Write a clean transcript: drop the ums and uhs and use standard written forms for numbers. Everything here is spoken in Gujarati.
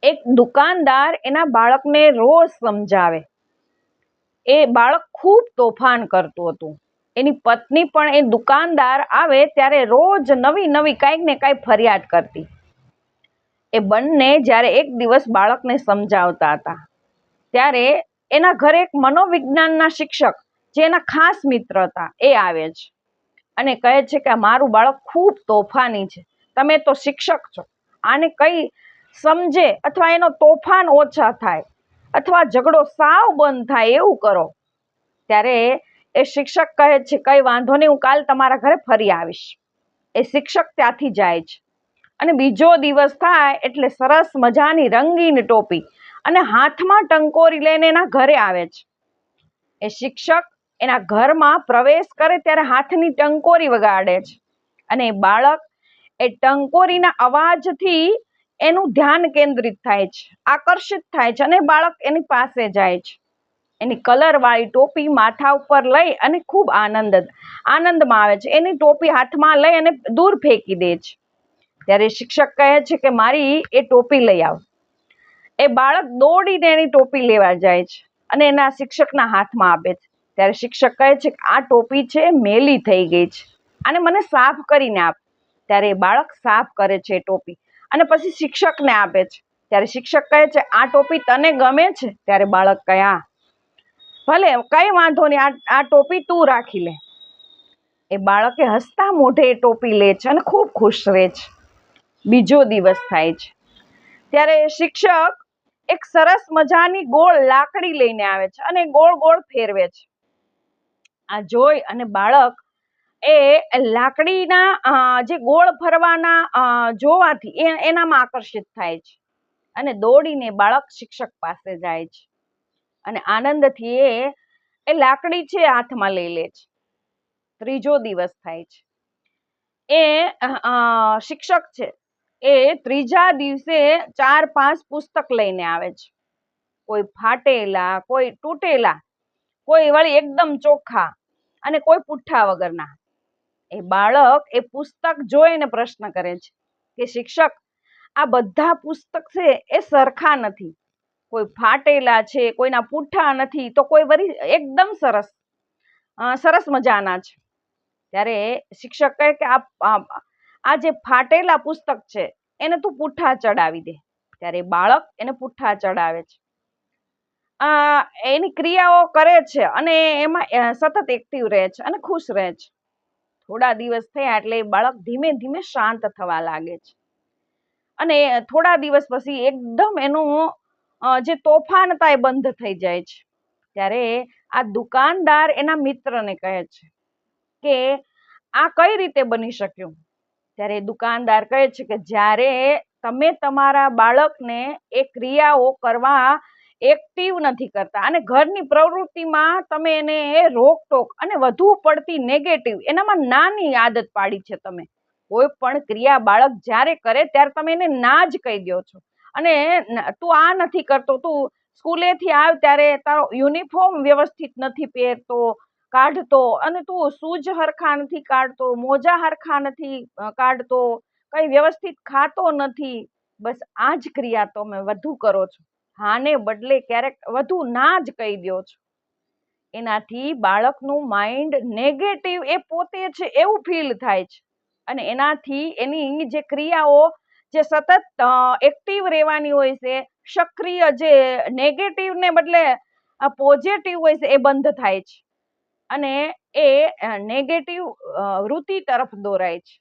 એક દુકાનદાર એના બાળકને રોજ સમજાવે. એ બાળક ખૂબ તોફાન કરતું હતું. એની પત્ની પણ એ દુકાનદાર આવે ત્યારે રોજ નવી નવી કાંઈક ને કાંઈ ફરિયાદ કરતી. એ બંને જ્યારે એક દિવસ બાળકને સમજાવતા હતા ત્યારે એના ઘરે એક મનોવિજ્ઞાનના શિક્ષક જે એના ખાસ મિત્ર હતા એ આવે છે અને કહે છે કે મારું બાળક ખૂબ તોફાની છે, તમે તો શિક્ષક છો, આને કઈ સમજે અથવા એનો તોફાન ઓછા થાય અથવા ઝઘડો સાવ બંધ થાય એવું કરો. ત્યારે એ શિક્ષક કહે છે કઈ વાંધો નહીં, હું કાલ તમારા ઘરે ફરી આવીશ. એ શિક્ષક ત્યાંથી જાય છે અને બીજો દિવસ થાય એટલે સરસ મજાની રંગીન ટોપી અને હાથમાં ટંકોરી લઈને એના ઘરે આવે છે. એ શિક્ષક એના ઘરમાં પ્રવેશ કરે ત્યારે હાથની ટંકોરી વગાડે છે અને બાળક એ ટંકોરીના અવાજથી એનું ધ્યાન કેન્દ્રિત થાય છે, આકર્ષિત થાય છે અને બાળક એની પાસે જાય છે. એની કલરવાળી ટોપી માથા ઉપર લઈ અને ખૂબ આનંદમાં આવે છે. એની ટોપી હાથમાં લઈ અને દૂર ફેંકી દે છે. ત્યારે શિક્ષક કહે છે કે મારી એ ટોપી લઈ આવ. એ બાળક દોડીને એની ટોપી લેવા જાય છે અને એના શિક્ષકના હાથમાં આપે છે. ત્યારે શિક્ષક કહે છે કે આ ટોપી છે મેલી થઈ ગઈ છે, આને મને સાફ કરીને આપ. ત્યારે એ બાળક સાફ કરે છે એ ટોપી અને પછી શિક્ષકને આપે છે. ત્યારે શિક્ષક કહે છે આ ટોપી તને ગમે છે? ત્યારે બાળક કહે હા. ભલે, કઈ વાંધો નહીં, આ ટોપી તું રાખી લે. એ બાળકે હસતા મોઢે એ ટોપી લે છે અને ખૂબ ખુશ રહે છે. બીજો દિવસ થાય છે ત્યારે શિક્ષક એક સરસ મજાની ગોળ લાકડી લઈને આવે છે અને ગોળ ગોળ ફેરવે છે. આ જોઈ અને બાળક એ લાકડીના જે ગોળ ફરવાના જોવાથી એનામાં આકર્ષિત થાય છે અને દોડીને બાળક શિક્ષક પાસે જાય છે અને આનંદથી એ લાકડી છે હાથમાં લઈ લે છે. ત્રીજો દિવસ થાય છે. એ શિક્ષક છે એ ત્રીજા દિવસે 4-5 પુસ્તક લઈને આવે છે. કોઈ ફાટેલા, કોઈ તૂટેલા, કોઈ વળી એકદમ ચોખ્ખા અને કોઈ પુઠ્ઠા વગરના. એ બાળક એ પુસ્તક જોઈને પ્રશ્ન કરે છે કે શિક્ષક, આ બધા પુસ્તક છે એ સરખા નથી, કોઈ ફાટેલા છે, કોઈના પુઠ્ઠા નથી, તો કોઈ વળી એકદમ સરસ મજાના છે. ત્યારે શિક્ષક કહે કે આ જે ફાટેલા પુસ્તક છે એને તું પુઠ્ઠા ચડાવી દે. ત્યારે બાળક એને પુઠ્ઠા ચડાવે છે. એની ક્રિયાઓ કરે છે અને એમાં સતત એક્ટિવ રહે છે અને ખુશ રહે છે. થોડા દિવસ થયા એટલે એ બાળક ધીમે ધીમે શાંત થવા લાગે છે અને થોડા દિવસ પછી એકદમ એનું જે તોફાન હતા એ બંધ થઈ જાય છે. ત્યારે આ દુકાનદાર એના મિત્રને કહે છે કે આ કઈ રીતે બની શક્યું? ત્યારે દુકાનદાર કહે છે કે જ્યારે તમે તમારા બાળકને એ ક્રિયાઓ કરવા એક્ટિવ નથી કરતા અને ઘરની પ્રવૃત્તિમાં તમે એને રોકટોક અને વધુ પડતી નેગેટિવ એનામાં નાની આદત પાડી છે. તમે કોઈ પણ ક્રિયા બાળક જ્યારે કરે ત્યારે તમે એને ના જ કહી દો છો અને તું આ નથી કરતો, તું સ્કૂલેથી આવ ત્યારે તારો યુનિફોર્મ વ્યવસ્થિત નથી પહેરતો, કાઢતો, અને તું શૂઝ હરખા નથી કાઢતો, મોજા હરખા નથી કાઢતો, કઈ વ્યવસ્થિત ખાતો નથી, બસ આ જ ક્રિયા તમે વધુ કરો છો. હાને બદલે ક્યારેક વધુ ના જ કહી દો છો. એનાથી બાળકનું માઇન્ડ નેગેટિવ એ પોતે છે એવું ફીલ થાય છે અને એનાથી એની જે ક્રિયાઓ જે સતત એક્ટિવ રહેવાની હોય છે, સક્રિય, જે નેગેટિવ ને બદલે પોઝિટિવ હોય છે એ બંધ થાય છે અને એ નેગેટિવ વૃત્તિ તરફ દોરાય છે.